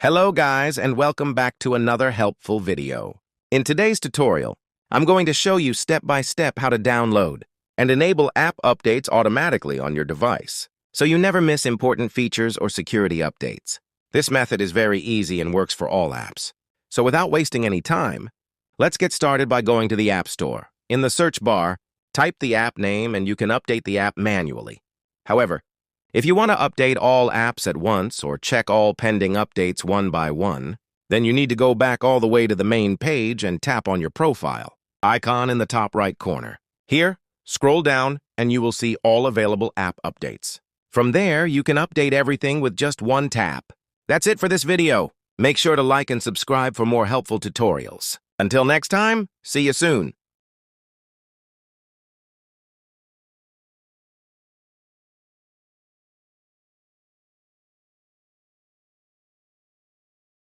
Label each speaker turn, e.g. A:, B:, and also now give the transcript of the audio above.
A: Hello guys, and welcome back to another helpful video. In today's tutorial, I'm going to show you step by step how to download and enable app updates automatically on your device, so you never miss important features or security updates. This method is very easy and works for all apps. So without wasting any time, let's get started by going to the App Store. In the search bar, type the app name and you can update the app manually. However, if you want to update all apps at once or check all pending updates one by one, then you need to go back all the way to the main page and tap on your profile icon in the top right corner. Here, scroll down and you will see all available app updates. From there, you can update everything with just one tap. That's it for this video. Make sure to like and subscribe for more helpful tutorials. Until next time, see you soon.